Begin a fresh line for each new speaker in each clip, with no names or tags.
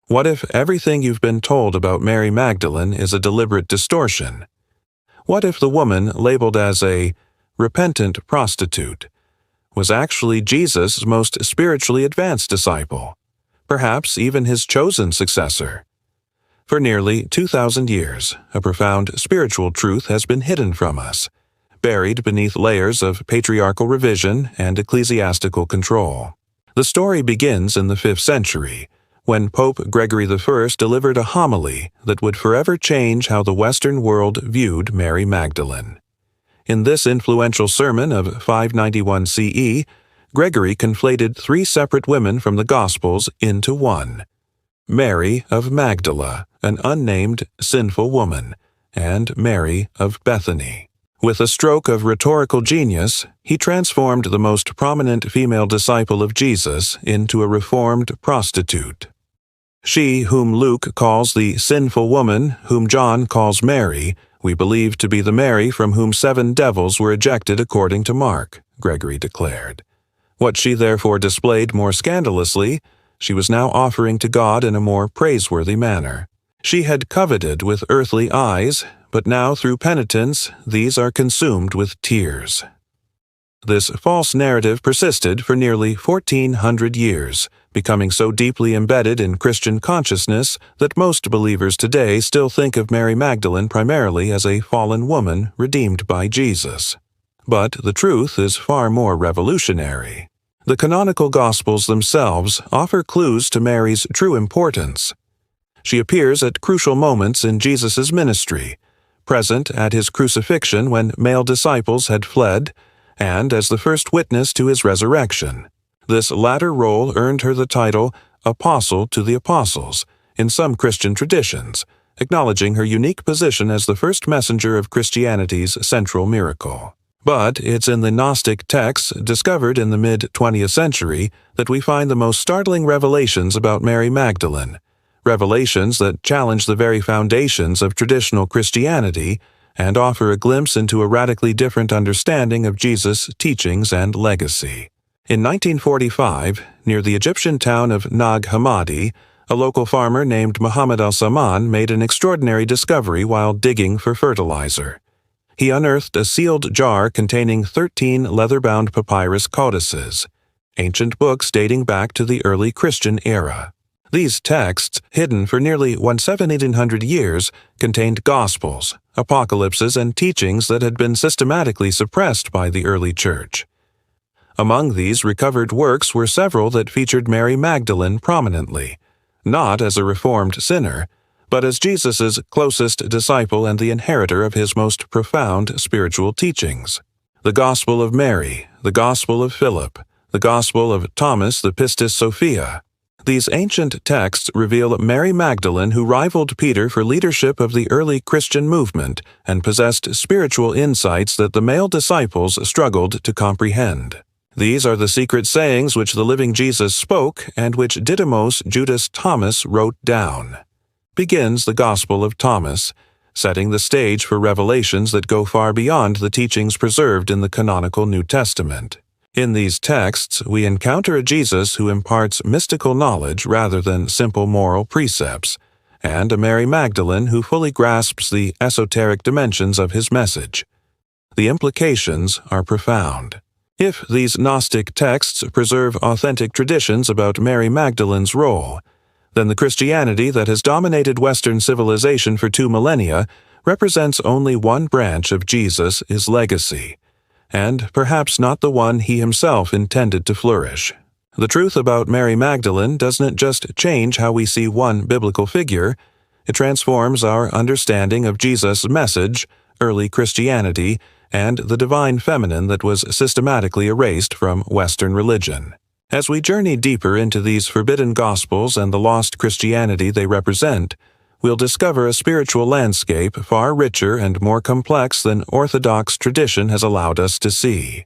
What if everything you've been told about Mary Magdalene is a deliberate distortion? What if the woman labeled as a repentant prostitute was actually Jesus' most spiritually advanced disciple, perhaps even his chosen successor? For nearly 2,000 years, a profound spiritual truth has been hidden from us, buried beneath layers of patriarchal revision and ecclesiastical control. The story begins in the 5th century, when Pope Gregory I delivered a homily that would forever change how the Western world viewed Mary Magdalene. In this influential sermon of 591 CE, Gregory conflated 3 separate women from the Gospels into one: Mary of Magdala, an unnamed sinful woman, and Mary of Bethany. With a stroke of rhetorical genius, he transformed the most prominent female disciple of Jesus into a reformed prostitute. She whom Luke calls the sinful woman, whom John calls Mary, we believe to be the Mary from whom 7 devils were ejected according to Mark, Gregory declared. What she therefore displayed more scandalously, she was now offering to God in a more praiseworthy manner. She had coveted with earthly eyes, but now through penitence these are consumed with tears. This false narrative persisted for nearly 1,400 years, becoming so deeply embedded in Christian consciousness that most believers today still think of Mary Magdalene primarily as a fallen woman redeemed by Jesus. But the truth is far more revolutionary. The canonical Gospels themselves offer clues to Mary's true importance. She appears at crucial moments in Jesus' ministry, present at his crucifixion when male disciples had fled, and as the first witness to his resurrection. This latter role earned her the title Apostle to the Apostles in some Christian traditions, acknowledging her unique position as the first messenger of Christianity's central miracle. But it's in the Gnostic texts discovered in the mid-20th century that we find the most startling revelations about Mary Magdalene, revelations that challenge the very foundations of traditional Christianity and offer a glimpse into a radically different understanding of Jesus' teachings and legacy. In 1945, near the Egyptian town of Nag Hammadi, a local farmer named Muhammad al-Saman made an extraordinary discovery while digging for fertilizer. He unearthed a sealed jar containing 13 leather-bound papyrus codices, ancient books dating back to the early Christian era. These texts, hidden for nearly 1,700 years, contained Gospels, apocalypses, and teachings that had been systematically suppressed by the early Church. Among these recovered works were several that featured Mary Magdalene prominently, not as a reformed sinner, but as Jesus' closest disciple and the inheritor of his most profound spiritual teachings. The Gospel of Mary, the Gospel of Philip, the Gospel of Thomas the Pistis Sophia. These ancient texts reveal Mary Magdalene who rivaled Peter for leadership of the early Christian movement and possessed spiritual insights that the male disciples struggled to comprehend. These are the secret sayings which the living Jesus spoke and which Didymos Judas Thomas wrote down. Begins the Gospel of Thomas, setting the stage for revelations that go far beyond the teachings preserved in the canonical New Testament. In these texts, we encounter a Jesus who imparts mystical knowledge rather than simple moral precepts, and a Mary Magdalene who fully grasps the esoteric dimensions of his message. The implications are profound. If these Gnostic texts preserve authentic traditions about Mary Magdalene's role, then the Christianity that has dominated Western civilization for 2 millennia represents only one branch of Jesus' legacy, and perhaps not the one he himself intended to flourish. The truth about Mary Magdalene doesn't just change how we see one biblical figure, it transforms our understanding of Jesus' message, early Christianity, and the divine feminine that was systematically erased from Western religion. As we journey deeper into these forbidden Gospels and the lost Christianity they represent, we'll discover a spiritual landscape far richer and more complex than Orthodox tradition has allowed us to see.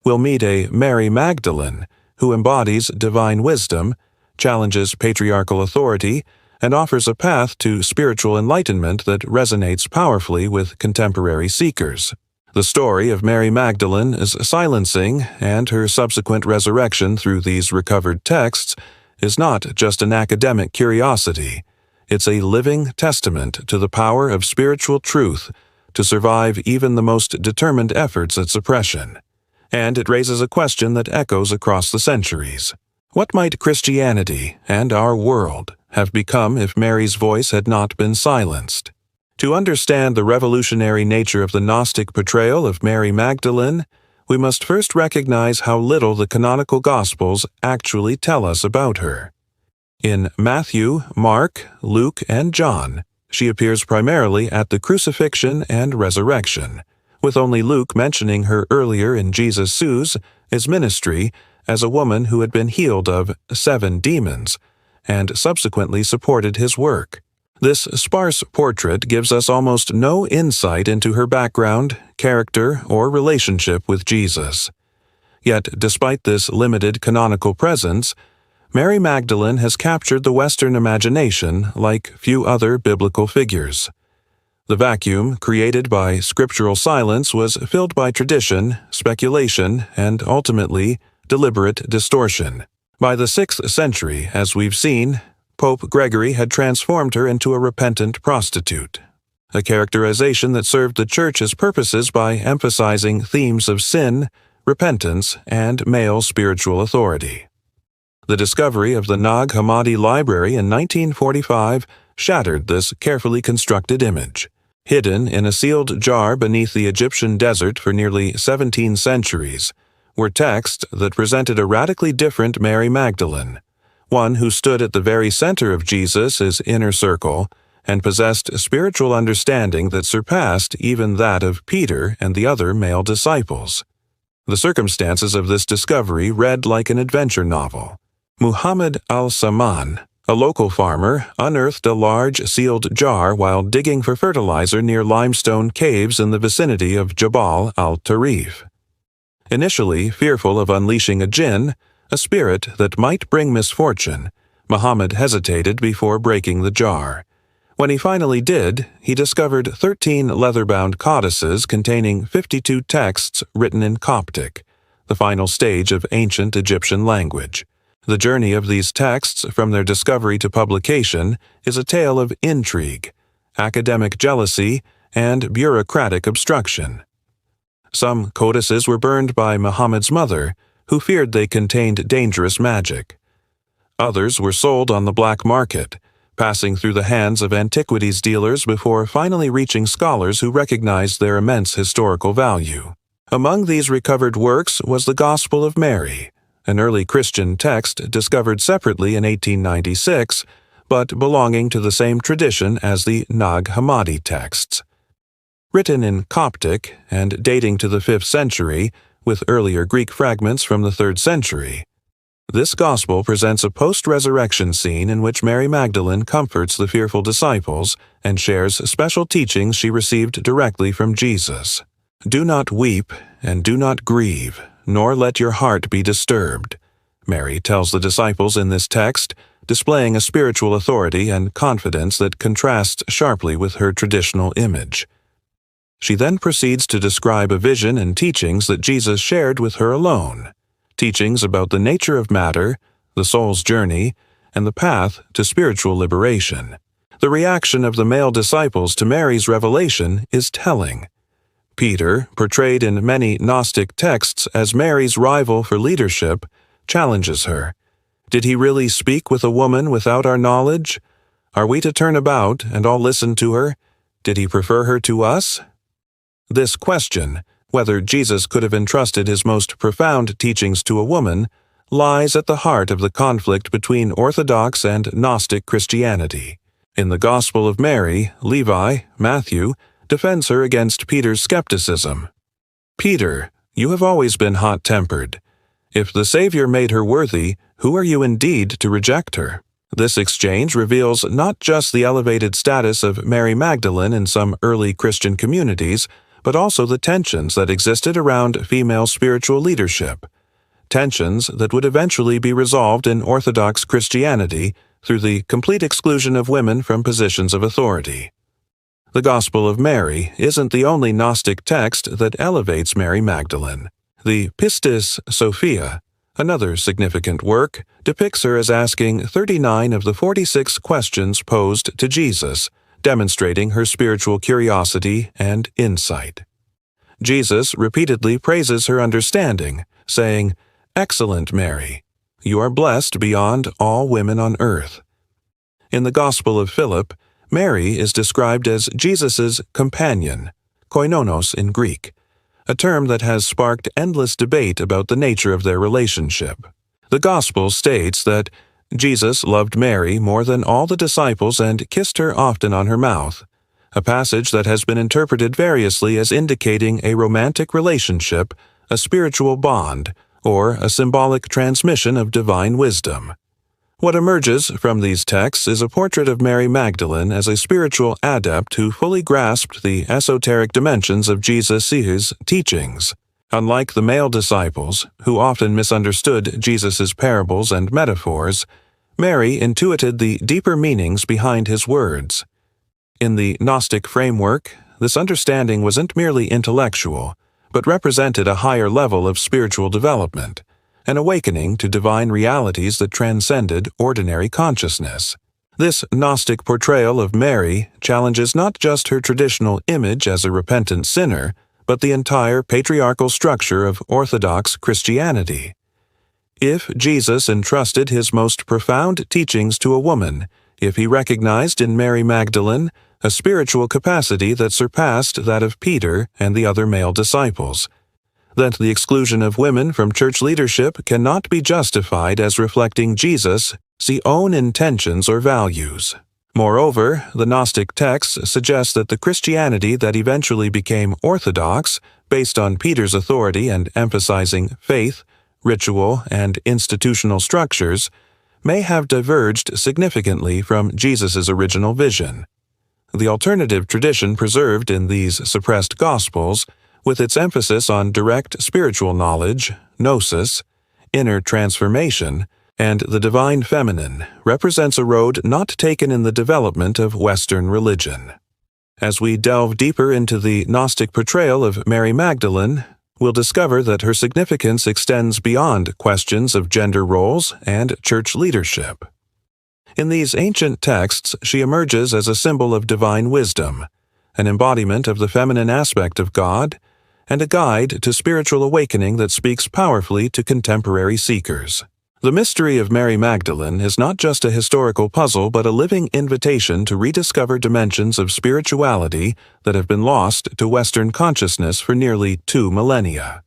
We'll meet a Mary Magdalene who embodies divine wisdom, challenges patriarchal authority, and offers a path to spiritual enlightenment that resonates powerfully with contemporary seekers. The story of Mary Magdalene's silencing and her subsequent resurrection through these recovered texts is not just an academic curiosity. It's a living testament to the power of spiritual truth to survive even the most determined efforts at suppression. And it raises a question that echoes across the centuries. What might Christianity and our world have become if Mary's voice had not been silenced? To understand the revolutionary nature of the Gnostic portrayal of Mary Magdalene, we must first recognize how little the canonical Gospels actually tell us about her. In Matthew, Mark, Luke, and John, she appears primarily at the crucifixion and resurrection, with only Luke mentioning her earlier in Jesus' ministry as a woman who had been healed of 7 demons, and subsequently supported his work. This sparse portrait gives us almost no insight into her background, character, or relationship with Jesus. Yet, despite this limited canonical presence, Mary Magdalene has captured the Western imagination like few other biblical figures. The vacuum created by scriptural silence was filled by tradition, speculation, and ultimately, deliberate distortion. By the 6th century, as we've seen, Pope Gregory had transformed her into a repentant prostitute, a characterization that served the Church's purposes by emphasizing themes of sin, repentance, and male spiritual authority. The discovery of the Nag Hammadi Library in 1945 shattered this carefully constructed image. Hidden in a sealed jar beneath the Egyptian desert for nearly 17 centuries were texts that presented a radically different Mary Magdalene, one who stood at the very center of Jesus' inner circle and possessed a spiritual understanding that surpassed even that of Peter and the other male disciples. The circumstances of this discovery read like an adventure novel. Muhammad al-Saman, a local farmer, unearthed a large sealed jar while digging for fertilizer near limestone caves in the vicinity of Jabal al-Tarif. Initially fearful of unleashing a jinn, a spirit that might bring misfortune, Muhammad hesitated before breaking the jar. When he finally did, he discovered 13 leather-bound codices containing 52 texts written in Coptic, the final stage of ancient Egyptian language. The journey of these texts from their discovery to publication is a tale of intrigue, academic jealousy, and bureaucratic obstruction. Some codices were burned by Muhammad's mother, who feared they contained dangerous magic. Others were sold on the black market, passing through the hands of antiquities dealers before finally reaching scholars who recognized their immense historical value. Among these recovered works was the Gospel of Mary, an early Christian text discovered separately in 1896, but belonging to the same tradition as the Nag Hammadi texts. Written in Coptic and dating to the 5th century, with earlier Greek fragments from the 3rd century, this gospel presents a post-resurrection scene in which Mary Magdalene comforts the fearful disciples and shares special teachings she received directly from Jesus. "Do not weep and do not grieve, nor let your heart be disturbed," Mary tells the disciples in this text, displaying a spiritual authority and confidence that contrasts sharply with her traditional image. She then proceeds to describe a vision and teachings that Jesus shared with her alone, teachings about the nature of matter, the soul's journey, and the path to spiritual liberation. The reaction of the male disciples to Mary's revelation is telling. Peter, portrayed in many Gnostic texts as Mary's rival for leadership, challenges her. Did he really speak with a woman without our knowledge? Are we to turn about and all listen to her? Did he prefer her to us? This question, whether Jesus could have entrusted his most profound teachings to a woman, lies at the heart of the conflict between Orthodox and Gnostic Christianity. In the Gospel of Mary, Levi, Matthew, defends her against Peter's skepticism. "Peter, you have always been hot-tempered. If the Savior made her worthy, who are you indeed to reject her?" This exchange reveals not just the elevated status of Mary Magdalene in some early Christian communities, but also the tensions that existed around female spiritual leadership, tensions that would eventually be resolved in Orthodox Christianity through the complete exclusion of women from positions of authority. The Gospel of Mary isn't the only Gnostic text that elevates Mary Magdalene. The Pistis Sophia, Another significant work depicts her as asking 39 of the 46 questions posed to Jesus, demonstrating her spiritual curiosity and insight. Jesus repeatedly praises her understanding, saying, "Excellent Mary, you are blessed beyond all women on earth." In the Gospel of Philip, Mary is described as Jesus' companion, koinonos in Greek, a term that has sparked endless debate about the nature of their relationship. The Gospel states that Jesus loved Mary more than all the disciples and kissed her often on her mouth, a passage that has been interpreted variously as indicating a romantic relationship, a spiritual bond, or a symbolic transmission of divine wisdom. What emerges from these texts is a portrait of Mary Magdalene as a spiritual adept who fully grasped the esoteric dimensions of Jesus' teachings. Unlike the male disciples, who often misunderstood Jesus' parables and metaphors, Mary intuited the deeper meanings behind his words. In the Gnostic framework, this understanding wasn't merely intellectual, but represented a higher level of spiritual development, an awakening to divine realities that transcended ordinary consciousness. This Gnostic portrayal of Mary challenges not just her traditional image as a repentant sinner, but the entire patriarchal structure of Orthodox Christianity. If Jesus entrusted his most profound teachings to a woman, if he recognized in Mary Magdalene a spiritual capacity that surpassed that of Peter and the other male disciples, that the exclusion of women from church leadership cannot be justified as reflecting Jesus' own intentions or values. Moreover, the Gnostic texts suggest that the Christianity that eventually became orthodox, based on Peter's authority and emphasizing faith, ritual, and institutional structures, may have diverged significantly from Jesus' original vision. The alternative tradition preserved in these suppressed Gospels, with its emphasis on direct spiritual knowledge, gnosis, inner transformation, and the divine feminine, represents a road not taken in the development of Western religion. As we delve deeper into the Gnostic portrayal of Mary Magdalene, we'll discover that her significance extends beyond questions of gender roles and church leadership. In these ancient texts, she emerges as a symbol of divine wisdom, an embodiment of the feminine aspect of God, and a guide to spiritual awakening that speaks powerfully to contemporary seekers. The mystery of Mary Magdalene is not just a historical puzzle but a living invitation to rediscover dimensions of spirituality that have been lost to Western consciousness for nearly 2 millennia.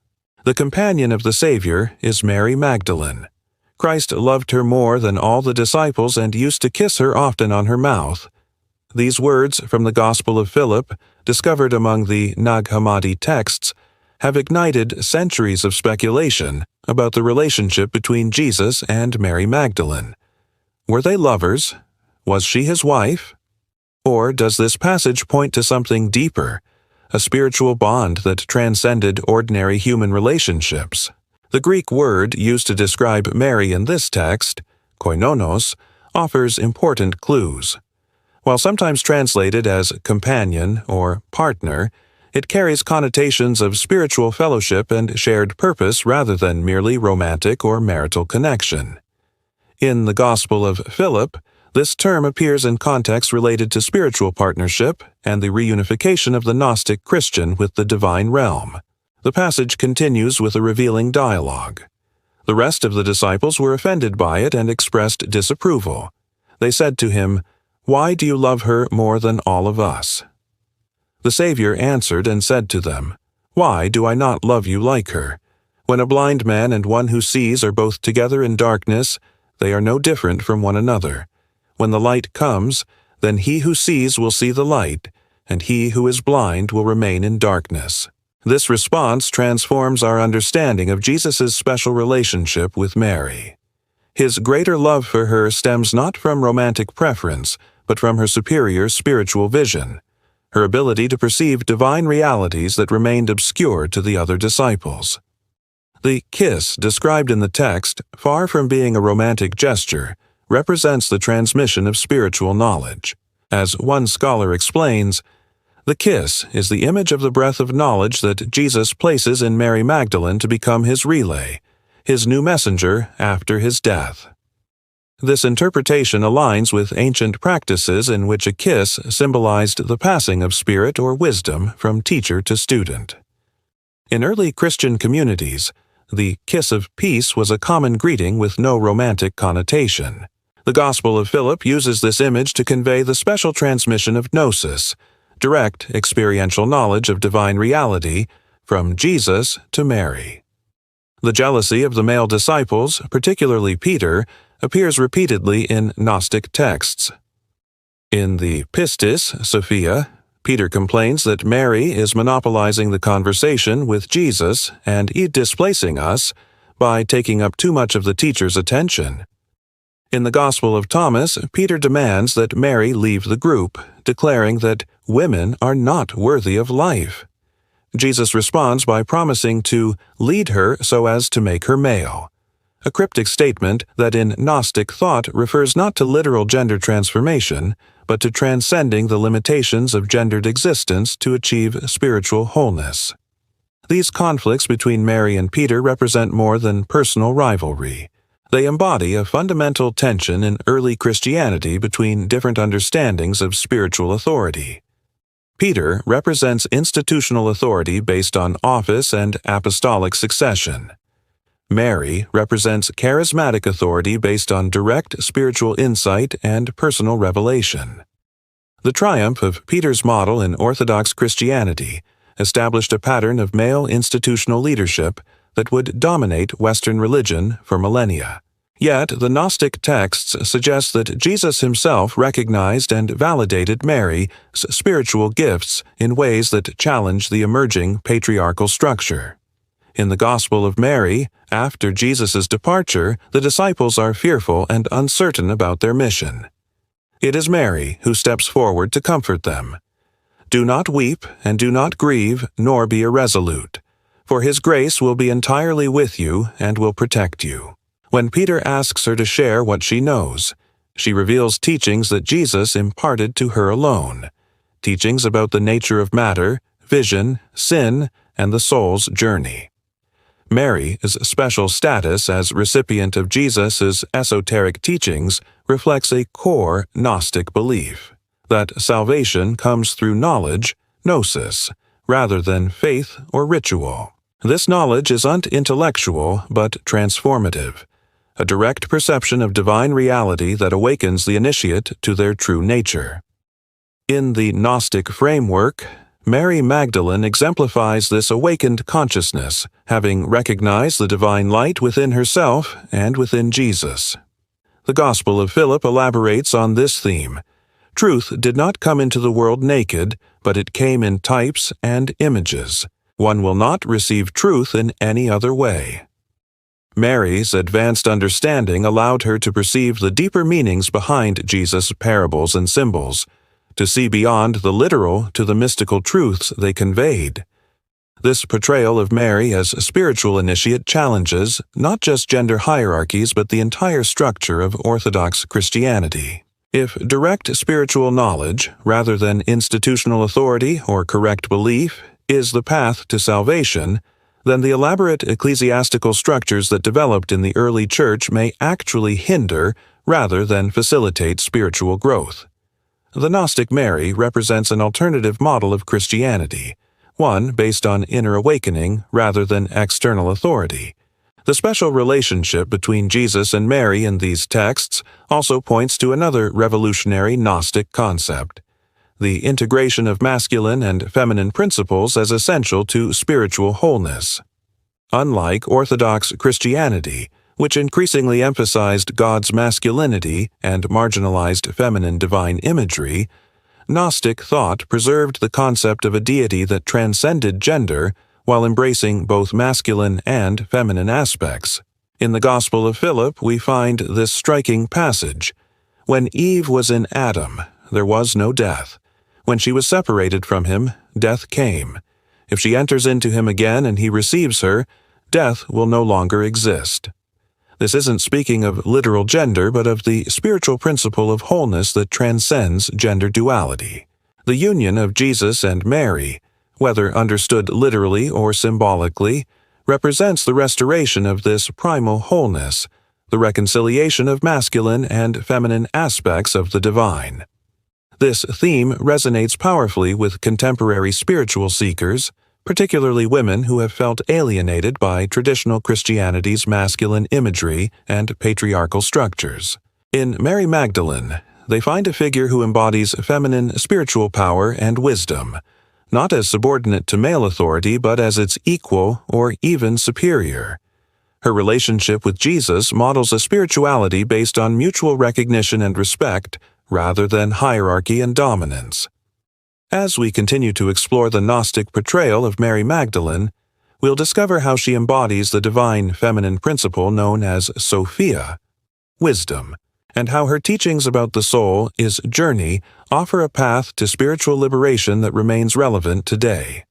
The companion of the Savior is Mary Magdalene. Christ loved her more than all the disciples and used to kiss her often on her mouth. These words from the Gospel of Philip, discovered among the Nag Hammadi texts, have ignited centuries of speculation about the relationship between Jesus and Mary Magdalene. Were they lovers? Was she his wife? Or does this passage point to something deeper, a spiritual bond that transcended ordinary human relationships? The Greek word used to describe Mary in this text, koinonos, offers important clues. While sometimes translated as companion or partner, it carries connotations of spiritual fellowship and shared purpose rather than merely romantic or marital connection. In the Gospel of Philip, this term appears in contexts related to spiritual partnership and the reunification of the Gnostic Christian with the divine realm. The passage continues with a revealing dialogue. The rest of the disciples were offended by it and expressed disapproval. They said to him, "Why do you love her more than all of us?" The Savior answered and said to them, "Why do I not love you like her? When a blind man and one who sees are both together in darkness, they are no different from one another. When the light comes, then he who sees will see the light, and he who is blind will remain in darkness." This response transforms our understanding of Jesus' special relationship with Mary. His greater love for her stems not from romantic preference, but from her superior spiritual vision, her ability to perceive divine realities that remained obscure to the other disciples. The kiss described in the text, far from being a romantic gesture, represents the transmission of spiritual knowledge. As one scholar explains, the kiss is the image of the breath of knowledge that Jesus places in Mary Magdalene to become his relay, his new messenger after his death. This interpretation aligns with ancient practices in which a kiss symbolized the passing of spirit or wisdom from teacher to student. In early Christian communities, the kiss of peace was a common greeting with no romantic connotation. The Gospel of Philip uses this image to convey the special transmission of Gnosis, direct experiential knowledge of divine reality, from Jesus to Mary. The jealousy of the male disciples, particularly Peter, appears repeatedly in Gnostic texts. In the Pistis Sophia, Peter complains that Mary is monopolizing the conversation with Jesus and displacing us by taking up too much of the teacher's attention. In the Gospel of Thomas, Peter demands that Mary leave the group, declaring that women are not worthy of life. Jesus responds by promising to lead her so as to make her male, a cryptic statement that in Gnostic thought refers not to literal gender transformation, but to transcending the limitations of gendered existence to achieve spiritual wholeness. These conflicts between Mary and Peter represent more than personal rivalry. They embody a fundamental tension in early Christianity between different understandings of spiritual authority. Peter represents institutional authority based on office and apostolic succession. Mary represents charismatic authority based on direct spiritual insight and personal revelation. The triumph of Peter's model in Orthodox Christianity established a pattern of male institutional leadership that would dominate Western religion for millennia. Yet, the Gnostic texts suggest that Jesus himself recognized and validated Mary's spiritual gifts in ways that challenge the emerging patriarchal structure. In the Gospel of Mary, after Jesus' departure, the disciples are fearful and uncertain about their mission. It is Mary who steps forward to comfort them. "Do not weep, and do not grieve, nor be irresolute, for His grace will be entirely with you and will protect you." When Peter asks her to share what she knows, she reveals teachings that Jesus imparted to her alone, teachings about the nature of matter, vision, sin, and the soul's journey. Mary's special status as recipient of Jesus' esoteric teachings reflects a core Gnostic belief, that salvation comes through knowledge, gnosis, rather than faith or ritual. This knowledge is unintellectual but transformative, a direct perception of divine reality that awakens the initiate to their true nature. In the Gnostic framework, Mary Magdalene exemplifies this awakened consciousness, having recognized the divine light within herself and within Jesus. The Gospel of Philip elaborates on this theme. Truth did not come into the world naked, but it came in types and images. One will not receive truth in any other way. Mary's advanced understanding allowed her to perceive the deeper meanings behind Jesus' parables and symbols, to see beyond the literal to the mystical truths they conveyed. This portrayal of Mary as a spiritual initiate challenges not just gender hierarchies but the entire structure of Orthodox Christianity. If direct spiritual knowledge, rather than institutional authority or correct belief, is the path to salvation, then the elaborate ecclesiastical structures that developed in the early church may actually hinder rather than facilitate spiritual growth. The Gnostic Mary represents an alternative model of Christianity, one based on inner awakening rather than external authority. The special relationship between Jesus and Mary in these texts also points to another revolutionary Gnostic concept: the integration of masculine and feminine principles as essential to spiritual wholeness. Unlike Orthodox Christianity, which increasingly emphasized God's masculinity and marginalized feminine divine imagery, Gnostic thought preserved the concept of a deity that transcended gender while embracing both masculine and feminine aspects. In the Gospel of Philip, we find this striking passage: "When Eve was in Adam, there was no death. When she was separated from him, death came. If she enters into him again and he receives her, death will no longer exist." This isn't speaking of literal gender, but of the spiritual principle of wholeness that transcends gender duality. The union of Jesus and Mary, whether understood literally or symbolically, represents the restoration of this primal wholeness, the reconciliation of masculine and feminine aspects of the divine. This theme resonates powerfully with contemporary spiritual seekers, particularly women who have felt alienated by traditional Christianity's masculine imagery and patriarchal structures. In Mary Magdalene, they find a figure who embodies feminine spiritual power and wisdom, not as subordinate to male authority but as its equal or even superior. Her relationship with Jesus models a spirituality based on mutual recognition and respect rather than hierarchy and dominance. As we continue to explore the Gnostic portrayal of Mary Magdalene, we'll discover how she embodies the divine feminine principle known as Sophia, wisdom, and how her teachings about the soul is journey offer a path to spiritual liberation that remains relevant today.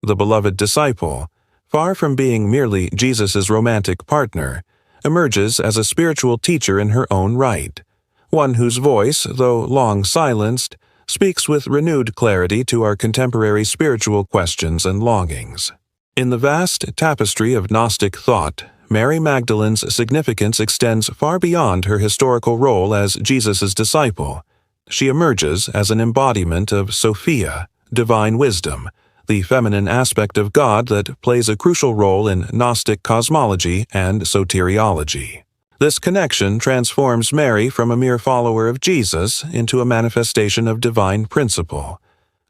The beloved disciple, far from being merely Jesus' romantic partner, emerges as a spiritual teacher in her own right, one whose voice, though long silenced, speaks with renewed clarity to our contemporary spiritual questions and longings. In the vast tapestry of Gnostic thought, Mary Magdalene's significance extends far beyond her historical role as Jesus' disciple. She emerges as an embodiment of Sophia, divine wisdom, the feminine aspect of God that plays a crucial role in Gnostic cosmology and soteriology. This connection transforms Mary from a mere follower of Jesus into a manifestation of divine principle,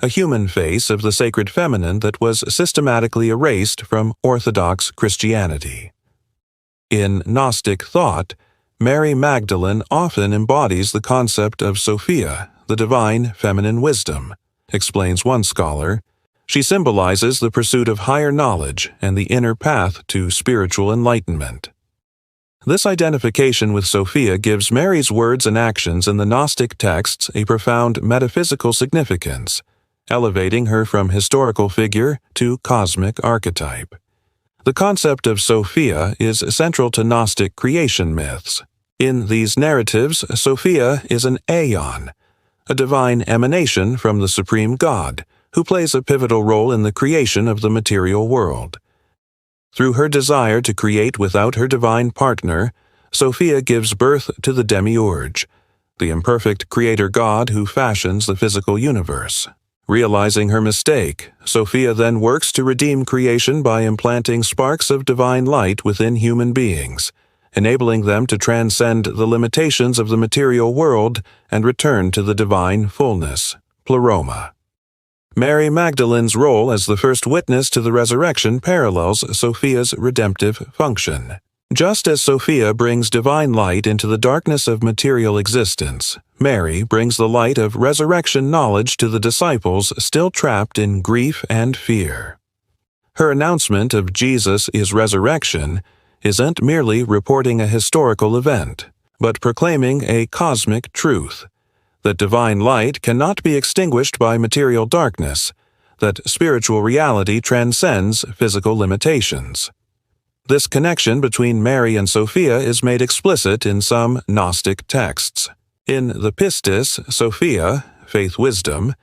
a human face of the sacred feminine that was systematically erased from Orthodox Christianity. In Gnostic thought, Mary Magdalene often embodies the concept of Sophia, the divine feminine wisdom, explains one scholar. She symbolizes the pursuit of higher knowledge and the inner path to spiritual enlightenment. This identification with Sophia gives Mary's words and actions in the Gnostic texts a profound metaphysical significance, elevating her from historical figure to cosmic archetype. The concept of Sophia is central to Gnostic creation myths. In these narratives, Sophia is an aeon, a divine emanation from the supreme God, who plays a pivotal role in the creation of the material world. Through her desire to create without her divine partner, Sophia gives birth to the demiurge, the imperfect creator God who fashions the physical universe. Realizing her mistake, Sophia then works to redeem creation by implanting sparks of divine light within human beings, enabling them to transcend the limitations of the material world and return to the divine fullness, pleroma. Mary Magdalene's role as the first witness to the resurrection parallels Sophia's redemptive function. Just as Sophia brings divine light into the darkness of material existence, Mary brings the light of resurrection knowledge to the disciples still trapped in grief and fear. Her announcement of Jesus' resurrection isn't merely reporting a historical event, but proclaiming a cosmic truth, that divine light cannot be extinguished by material darkness, that spiritual reality transcends physical limitations. This connection between Mary and Sophia is made explicit in some Gnostic texts. In the Pistis, Sophia, Faith Wisdom,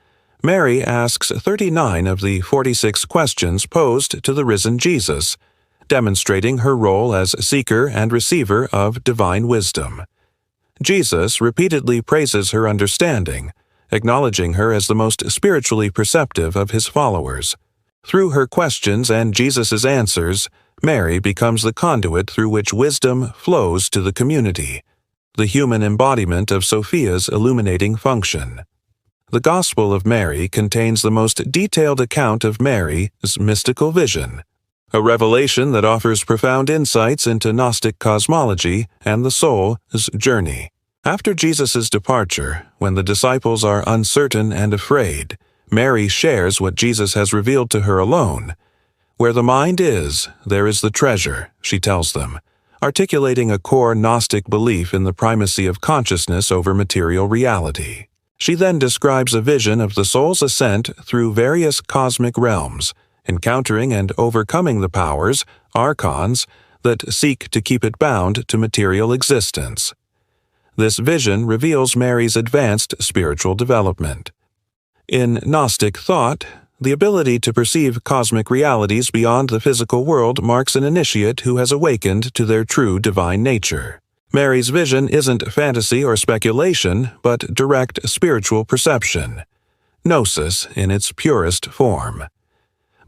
Mary asks 39 of the 46 questions posed to the risen Jesus, demonstrating her role as seeker and receiver of divine wisdom. Jesus repeatedly praises her understanding, acknowledging her as the most spiritually perceptive of his followers. Through her questions and Jesus' answers, Mary becomes the conduit through which wisdom flows to the community, the human embodiment of Sophia's illuminating function. The Gospel of Mary contains the most detailed account of Mary's mystical vision, a revelation that offers profound insights into Gnostic cosmology and the soul's journey. After Jesus' departure, when the disciples are uncertain and afraid, Mary shares what Jesus has revealed to her alone. Where the mind is, there is the treasure, she tells them, articulating a core Gnostic belief in the primacy of consciousness over material reality. She then describes a vision of the soul's ascent through various cosmic realms, encountering and overcoming the powers, archons, that seek to keep it bound to material existence. This vision reveals Mary's advanced spiritual development. In Gnostic thought, The ability to perceive cosmic realities beyond the physical world marks an initiate who has awakened to their true divine nature. Mary's vision isn't fantasy or speculation, but direct spiritual perception, gnosis in its purest form.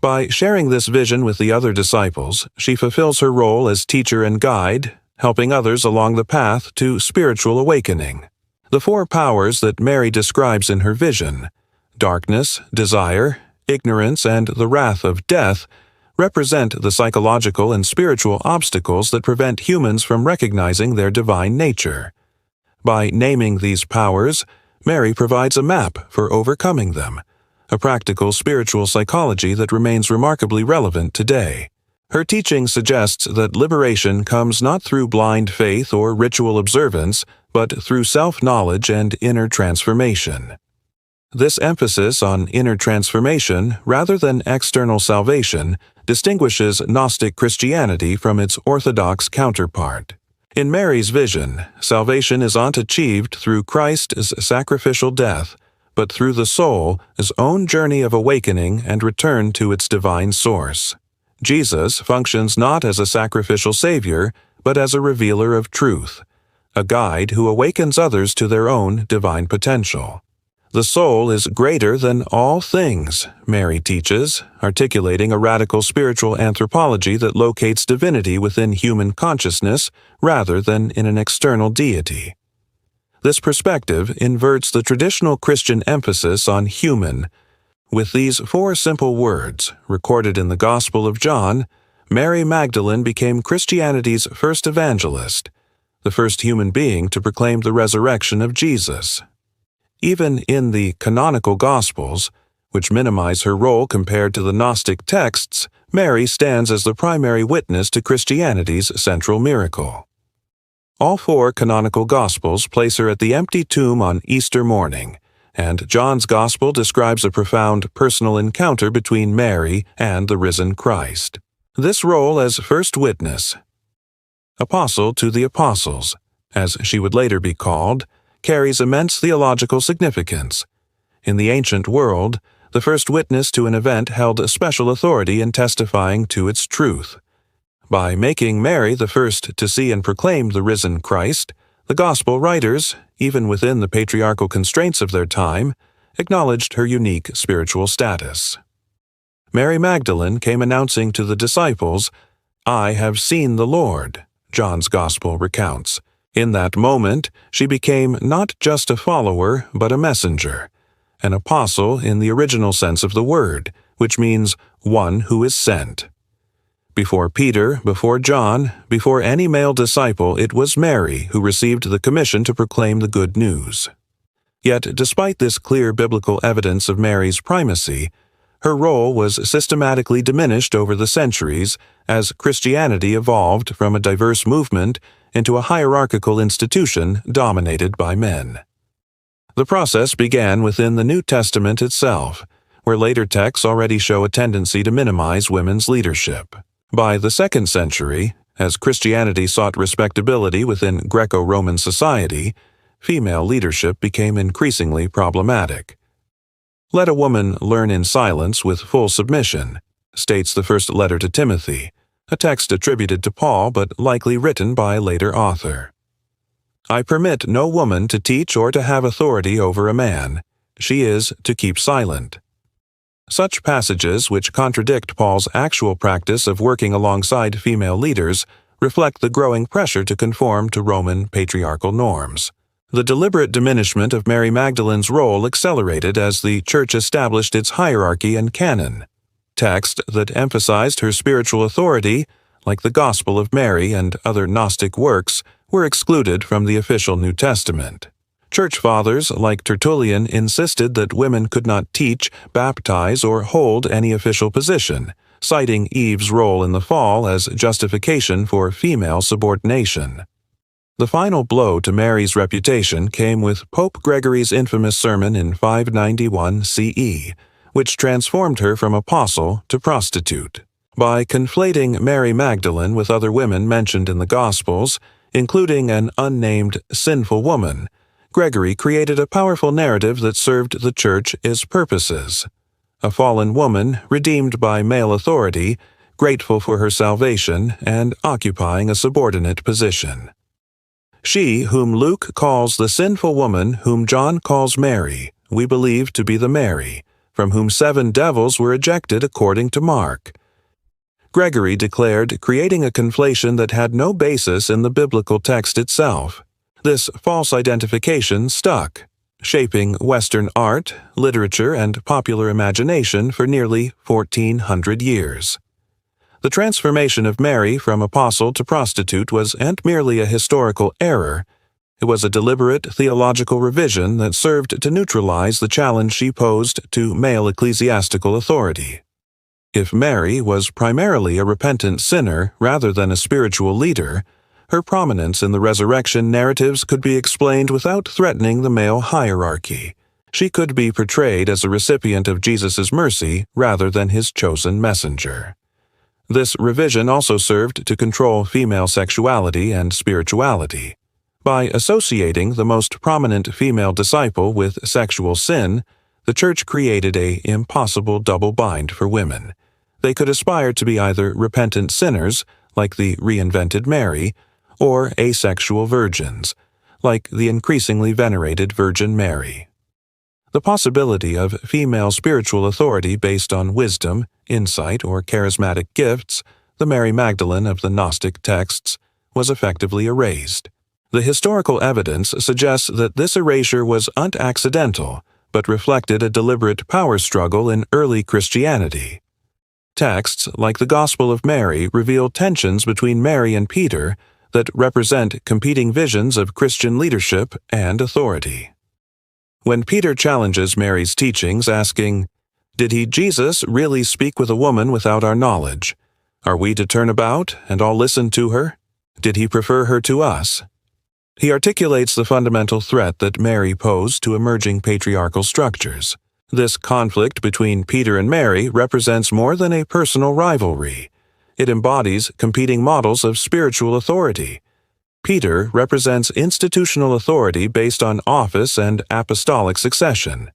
By sharing this vision with the other disciples, she fulfills her role as teacher and guide, helping others along the path to spiritual awakening. The four powers that Mary describes in her vision, darkness, desire, ignorance, and the wrath of death, represent the psychological and spiritual obstacles that prevent humans from recognizing their divine nature. By naming these powers, Mary provides a map for overcoming them, a practical spiritual psychology that remains remarkably relevant today. Her teaching suggests that liberation comes not through blind faith or ritual observance, but through self-knowledge and inner transformation. This emphasis on inner transformation rather than external salvation distinguishes Gnostic Christianity from its Orthodox counterpart. In Mary's vision, salvation is not achieved through Christ's sacrificial death, but through the soul's own journey of awakening and return to its divine source. Jesus functions not as a sacrificial savior, but as a revealer of truth, a guide who awakens others to their own divine potential. The soul is greater than all things, Mary teaches, articulating a radical spiritual anthropology that locates divinity within human consciousness rather than in an external deity. This perspective inverts the traditional Christian emphasis on human. With these four simple words, recorded in the Gospel of John, Mary Magdalene became Christianity's first evangelist, the first human being to proclaim the resurrection of Jesus. Even in the canonical Gospels, which minimize her role compared to the Gnostic texts, Mary stands as the primary witness to Christianity's central miracle. All four canonical Gospels place her at the empty tomb on Easter morning, and John's Gospel describes a profound personal encounter between Mary and the risen Christ. This role as first witness, apostle to the apostles, as she would later be called, carries immense theological significance. In the ancient world, the first witness to an event held a special authority in testifying to its truth. By making Mary the first to see and proclaim the risen Christ, the Gospel writers, even within the patriarchal constraints of their time, acknowledged her unique spiritual status. Mary Magdalene came announcing to the disciples, "I have seen the Lord," John's Gospel recounts. In that moment, she became not just a follower, but a messenger, an apostle in the original sense of the word, which means one who is sent. Before Peter, before John, before any male disciple, it was Mary who received the commission to proclaim the good news. Yet, despite this clear biblical evidence of Mary's primacy, her role was systematically diminished over the centuries as Christianity evolved from a diverse movement into a hierarchical institution dominated by men. The process began within the New Testament itself, where later texts already show a tendency to minimize women's leadership. By the 2nd century, as Christianity sought respectability within Greco-Roman society, female leadership became increasingly problematic. "Let a woman learn in silence with full submission," states the first letter to Timothy, a text attributed to Paul but likely written by a later author. "I permit no woman to teach or to have authority over a man. She is to keep silent." Such passages, which contradict Paul's actual practice of working alongside female leaders, reflect the growing pressure to conform to Roman patriarchal norms. The deliberate diminishment of Mary Magdalene's role accelerated as the Church established its hierarchy and canon. Texts that emphasized her spiritual authority, like the Gospel of Mary and other Gnostic works, were excluded from the official New Testament. Church fathers like Tertullian insisted that women could not teach, baptize, or hold any official position, citing Eve's role in the fall as justification for female subordination. The final blow to Mary's reputation came with Pope Gregory's infamous sermon in 591 CE, which transformed her from apostle to prostitute. By conflating Mary Magdalene with other women mentioned in the Gospels, including an unnamed sinful woman, Gregory created a powerful narrative that served the Church's purposes. a fallen woman redeemed by male authority, grateful for her salvation and occupying a subordinate position. She whom Luke calls the sinful woman whom John calls Mary, we believe to be the Mary, from whom 7 devils were ejected according to Mark. Gregory declared creating a conflation that had no basis in the biblical text itself. This false identification stuck, shaping Western art, literature, and popular imagination for nearly 1,400 years. The transformation of Mary from apostle to prostitute wasn't merely a historical error. It was a deliberate theological revision that served to neutralize the challenge she posed to male ecclesiastical authority. If Mary was primarily a repentant sinner rather than a spiritual leader, her prominence in the resurrection narratives could be explained without threatening the male hierarchy. She could be portrayed as a recipient of Jesus' mercy rather than his chosen messenger. This revision also served to control female sexuality and spirituality. By associating the most prominent female disciple with sexual sin, the Church created an impossible double bind for women. They could aspire to be either repentant sinners, like the reinvented Mary, or asexual virgins, like the increasingly venerated Virgin Mary. The possibility of female spiritual authority based on wisdom, insight, or charismatic gifts, the Mary Magdalene of the Gnostic texts, was effectively erased. The historical evidence suggests that this erasure was unaccidental, but reflected a deliberate power struggle in early Christianity. Texts like the Gospel of Mary reveal tensions between Mary and Peter that represent competing visions of Christian leadership and authority. When Peter challenges Mary's teachings, asking, "Did Jesus really speak with a woman without our knowledge? Are we to turn about and all listen to her? Did he prefer her to us?" He articulates the fundamental threat that Mary posed to emerging patriarchal structures. This conflict between Peter and Mary represents more than a personal rivalry. It embodies competing models of spiritual authority. Peter represents institutional authority based on office and apostolic succession.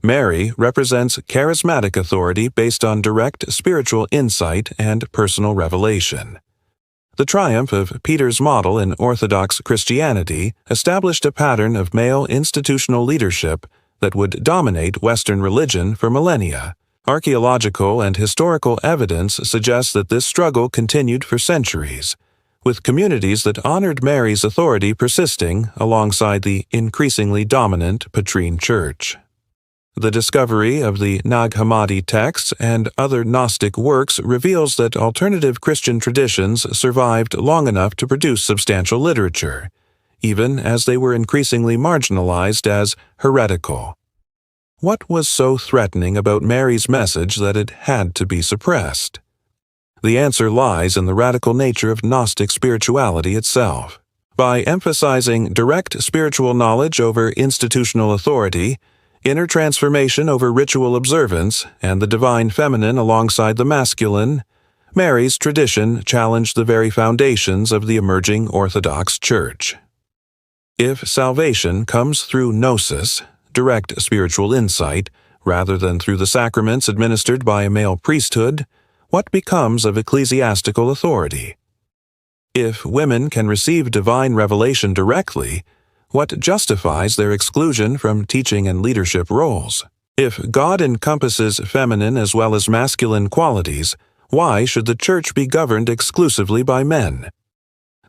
Mary represents charismatic authority based on direct spiritual insight and personal revelation. The triumph of Peter's model in Orthodox Christianity established a pattern of male institutional leadership that would dominate Western religion for millennia. Archaeological and historical evidence suggests that this struggle continued for centuries, with communities that honored Mary's authority persisting alongside the increasingly dominant Petrine Church. The discovery of the Nag Hammadi texts and other Gnostic works reveals that alternative Christian traditions survived long enough to produce substantial literature, even as they were increasingly marginalized as heretical. What was so threatening about Mary's message that it had to be suppressed? The answer lies in the radical nature of Gnostic spirituality itself. By emphasizing direct spiritual knowledge over institutional authority, inner transformation over ritual observance, and the divine feminine alongside the masculine, Mary's tradition challenged the very foundations of the emerging Orthodox Church. If salvation comes through gnosis, direct spiritual insight, rather than through the sacraments administered by a male priesthood, what becomes of ecclesiastical authority? If women can receive divine revelation directly, what justifies their exclusion from teaching and leadership roles? If God encompasses feminine as well as masculine qualities, why should the Church be governed exclusively by men?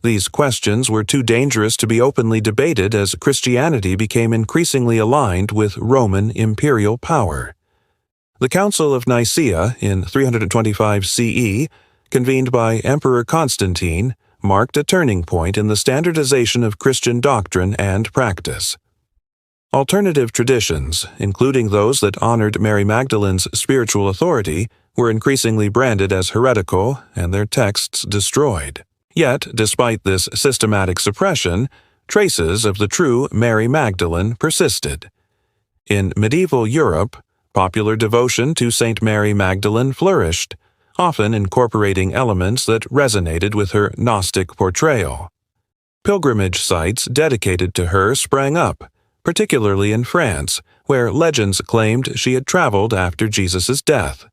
These questions were too dangerous to be openly debated as Christianity became increasingly aligned with Roman imperial power. The Council of Nicaea in 325 CE, convened by Emperor Constantine, marked a turning point in the standardization of Christian doctrine and practice. Alternative traditions, including those that honored Mary Magdalene's spiritual authority, were increasingly branded as heretical and their texts destroyed. Yet, despite this systematic suppression, traces of the true Mary Magdalene persisted. In medieval Europe, popular devotion to Saint Mary Magdalene flourished, often incorporating elements that resonated with her Gnostic portrayal. Pilgrimage sites dedicated to her sprang up, particularly in France, where legends claimed she had traveled after Jesus' death.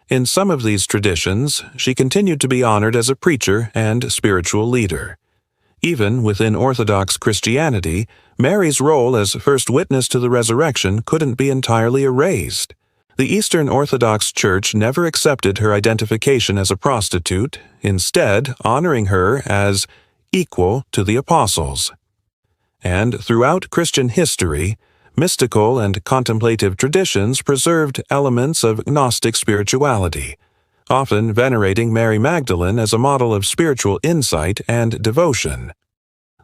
In some of these traditions, she continued to be honored as a preacher and spiritual leader. Even within Orthodox Christianity, Mary's role as first witness to the resurrection couldn't be entirely erased. The Eastern Orthodox Church never accepted her identification as a prostitute, instead honoring her as equal to the apostles. And throughout Christian history, mystical and contemplative traditions preserved elements of Gnostic spirituality, often venerating Mary Magdalene as a model of spiritual insight and devotion.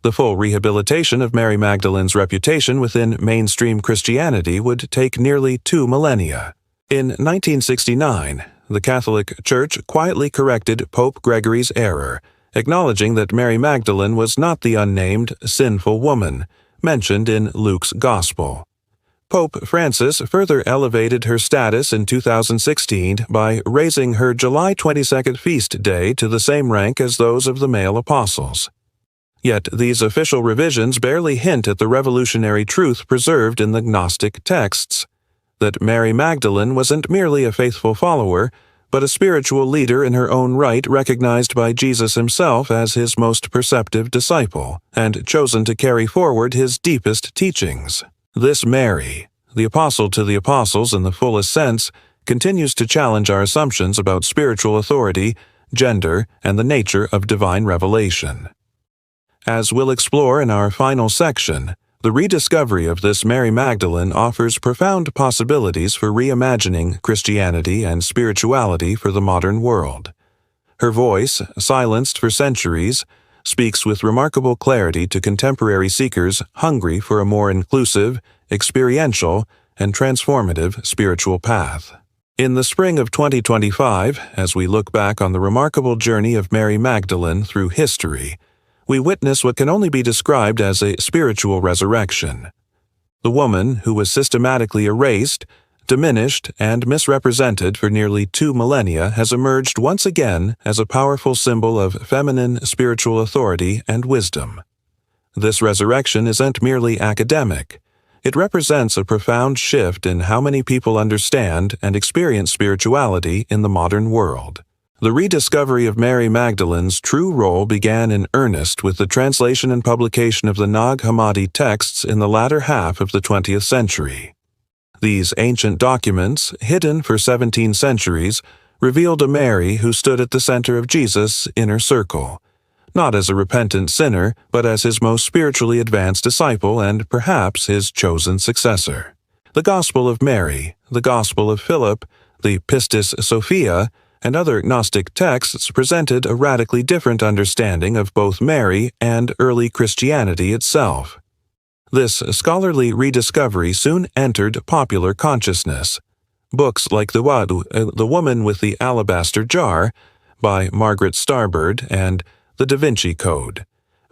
The full rehabilitation of Mary Magdalene's reputation within mainstream Christianity would take nearly 2 millennia. In 1969, the Catholic Church quietly corrected Pope Gregory's error, acknowledging that Mary Magdalene was not the unnamed, sinful woman mentioned in Luke's Gospel. Pope Francis further elevated her status in 2016 by raising her July 22nd feast day to the same rank as those of the male apostles. Yet these official revisions barely hint at the revolutionary truth preserved in the Gnostic texts, that Mary Magdalene wasn't merely a faithful follower, but a spiritual leader in her own right, recognized by Jesus himself as his most perceptive disciple, and chosen to carry forward his deepest teachings. This Mary, the apostle to the apostles in the fullest sense, continues to challenge our assumptions about spiritual authority, gender, and the nature of divine revelation. As we'll explore in our final section, the rediscovery of this Mary Magdalene offers profound possibilities for reimagining Christianity and spirituality for the modern world. Her voice, silenced for centuries, speaks with remarkable clarity to contemporary seekers hungry for a more inclusive, experiential, and transformative spiritual path. In the spring of 2025, as we look back on the remarkable journey of Mary Magdalene through history, we witness what can only be described as a spiritual resurrection. The woman who was systematically erased, diminished, and misrepresented for nearly 2 millennia has emerged once again as a powerful symbol of feminine spiritual authority and wisdom. This resurrection isn't merely academic. It represents a profound shift in how many people understand and experience spirituality in the modern world. The rediscovery of Mary Magdalene's true role began in earnest with the translation and publication of the Nag Hammadi texts in the latter half of the 20th century. These ancient documents, hidden for 17 centuries, revealed a Mary who stood at the center of Jesus' inner circle, not as a repentant sinner, but as his most spiritually advanced disciple and perhaps his chosen successor. The Gospel of Mary, the Gospel of Philip, the Pistis Sophia, and other Gnostic texts presented a radically different understanding of both Mary and early Christianity itself. This scholarly rediscovery soon entered popular consciousness. Books like The Woman with the Alabaster Jar, by Margaret Starbird, and The Da Vinci Code,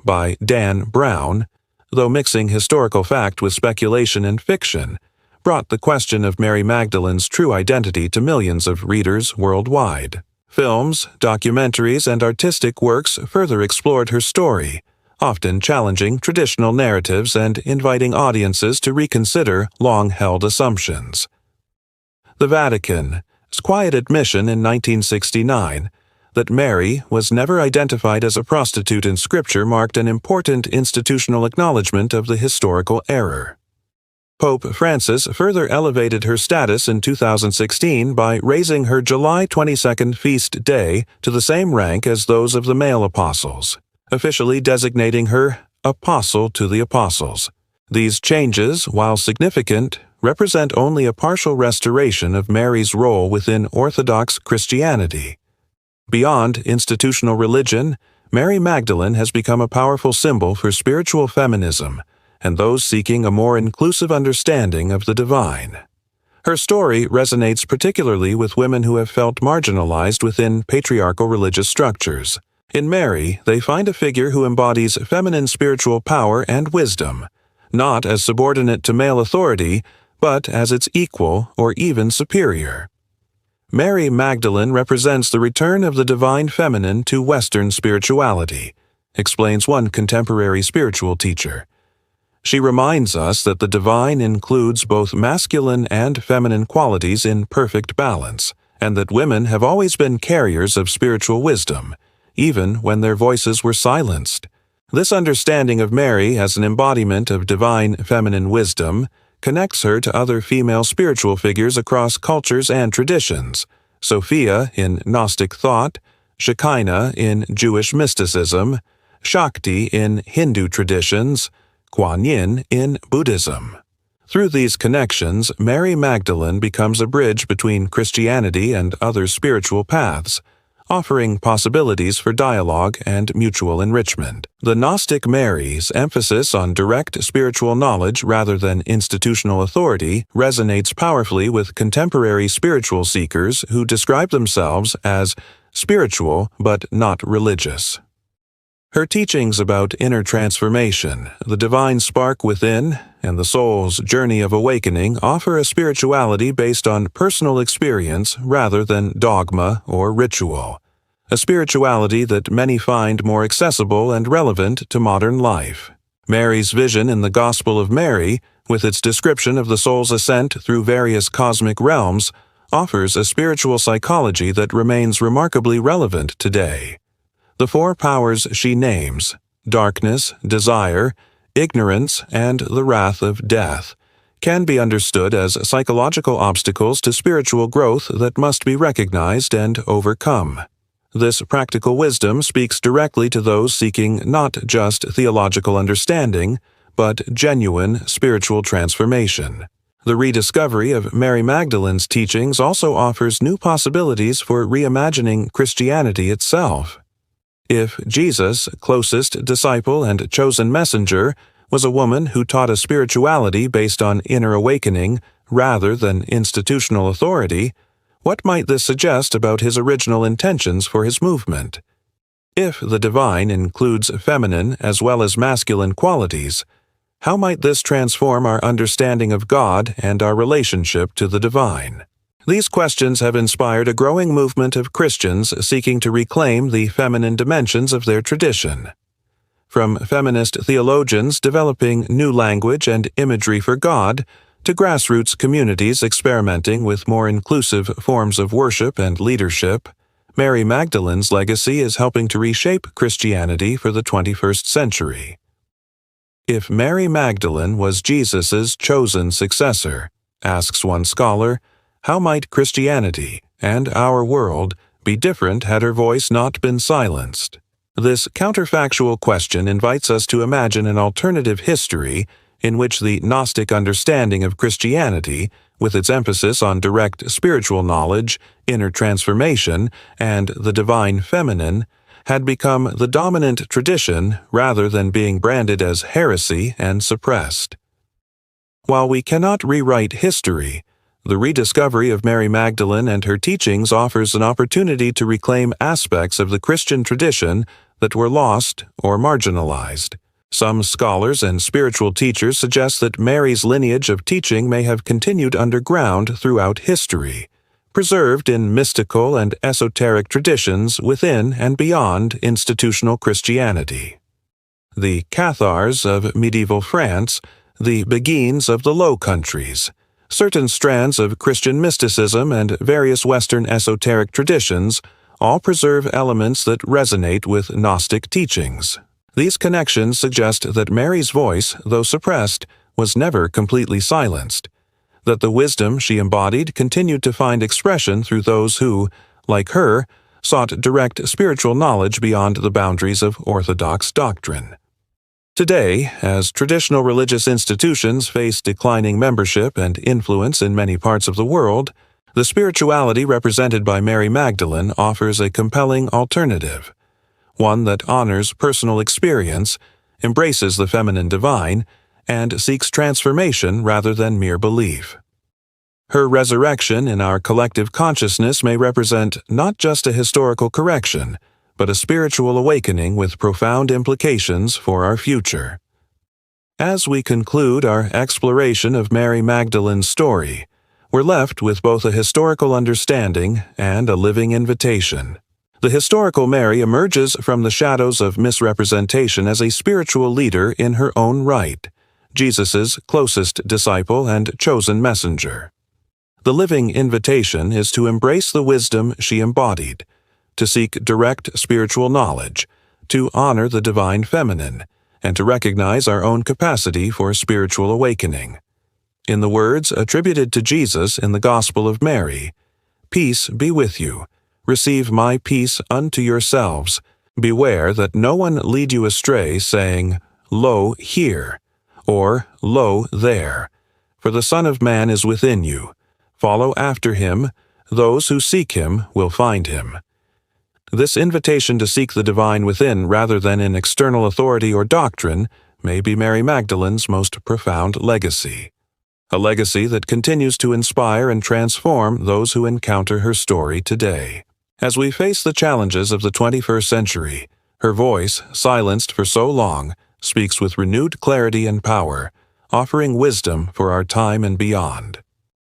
by Dan Brown, though mixing historical fact with speculation and fiction, brought the question of Mary Magdalene's true identity to millions of readers worldwide. Films, documentaries, and artistic works further explored her story, often challenging traditional narratives and inviting audiences to reconsider long-held assumptions. The Vatican's quiet admission in 1969 that Mary was never identified as a prostitute in Scripture marked an important institutional acknowledgement of the historical error. Pope Francis further elevated her status in 2016 by raising her July 22nd feast day to the same rank as those of the male apostles, officially designating her Apostle to the Apostles. These changes, while significant, represent only a partial restoration of Mary's role within Orthodox Christianity. Beyond institutional religion, Mary Magdalene has become a powerful symbol for spiritual feminism and those seeking a more inclusive understanding of the divine. Her story resonates particularly with women who have felt marginalized within patriarchal religious structures. In Mary, they find a figure who embodies feminine spiritual power and wisdom, not as subordinate to male authority, but as its equal or even superior. Mary Magdalene represents the return of the divine feminine to Western spirituality, explains one contemporary spiritual teacher. She reminds us that the divine includes both masculine and feminine qualities in perfect balance, and that women have always been carriers of spiritual wisdom, even when their voices were silenced. This understanding of Mary as an embodiment of divine feminine wisdom connects her to other female spiritual figures across cultures and traditions: Sophia in Gnostic thought, Shekinah in Jewish mysticism, Shakti in Hindu traditions, Kuan Yin in Buddhism. Through these connections, Mary Magdalene becomes a bridge between Christianity and other spiritual paths, offering possibilities for dialogue and mutual enrichment. The Gnostic Mary's emphasis on direct spiritual knowledge rather than institutional authority resonates powerfully with contemporary spiritual seekers who describe themselves as spiritual but not religious. Her teachings about inner transformation, the divine spark within, and the soul's journey of awakening offer a spirituality based on personal experience rather than dogma or ritual, a spirituality that many find more accessible and relevant to modern life. Mary's vision in the Gospel of Mary, with its description of the soul's ascent through various cosmic realms, offers a spiritual psychology that remains remarkably relevant today. The four powers she names, darkness, desire, ignorance, and the wrath of death, can be understood as psychological obstacles to spiritual growth that must be recognized and overcome. This practical wisdom speaks directly to those seeking not just theological understanding, but genuine spiritual transformation. The rediscovery of Mary Magdalene's teachings also offers new possibilities for reimagining Christianity itself. If Jesus, closest disciple and chosen messenger, was a woman who taught a spirituality based on inner awakening rather than institutional authority, what might this suggest about his original intentions for his movement? If the divine includes feminine as well as masculine qualities, how might this transform our understanding of God and our relationship to the divine? These questions have inspired a growing movement of Christians seeking to reclaim the feminine dimensions of their tradition. From feminist theologians developing new language and imagery for God, to grassroots communities experimenting with more inclusive forms of worship and leadership, Mary Magdalene's legacy is helping to reshape Christianity for the 21st century. If Mary Magdalene was Jesus' chosen successor, asks one scholar, how might Christianity and our world be different had her voice not been silenced? This counterfactual question invites us to imagine an alternative history in which the Gnostic understanding of Christianity, with its emphasis on direct spiritual knowledge, inner transformation, and the divine feminine, had become the dominant tradition rather than being branded as heresy and suppressed. While we cannot rewrite history, the rediscovery of Mary Magdalene and her teachings offers an opportunity to reclaim aspects of the Christian tradition that were lost or marginalized. Some scholars and spiritual teachers suggest that Mary's lineage of teaching may have continued underground throughout history, preserved in mystical and esoteric traditions within and beyond institutional Christianity. The Cathars of medieval France, the Beguines of the Low Countries, certain strands of Christian mysticism and various Western esoteric traditions all preserve elements that resonate with Gnostic teachings. These connections suggest that Mary's voice, though suppressed, was never completely silenced, that the wisdom she embodied continued to find expression through those who, like her, sought direct spiritual knowledge beyond the boundaries of orthodox doctrine. Today, as traditional religious institutions face declining membership and influence in many parts of the world, the spirituality represented by Mary Magdalene offers a compelling alternative, one that honors personal experience, embraces the feminine divine, and seeks transformation rather than mere belief. Her resurrection in our collective consciousness may represent not just a historical correction, but a spiritual awakening with profound implications for our future. As we conclude our exploration of Mary Magdalene's story, we're left with both a historical understanding and a living invitation. The historical Mary emerges from the shadows of misrepresentation as a spiritual leader in her own right, Jesus' closest disciple and chosen messenger. The living invitation is to embrace the wisdom she embodied, to seek direct spiritual knowledge, to honor the divine feminine, and to recognize our own capacity for spiritual awakening. In the words attributed to Jesus in the Gospel of Mary, "Peace be with you. Receive my peace unto yourselves. Beware that no one lead you astray, saying, Lo, here, or Lo, there. For the Son of Man is within you. Follow after him. Those who seek him will find him." This invitation to seek the divine within rather than in external authority or doctrine may be Mary Magdalene's most profound legacy. A legacy that continues to inspire and transform those who encounter her story today. As we face the challenges of the 21st century, her voice, silenced for so long, speaks with renewed clarity and power, offering wisdom for our time and beyond.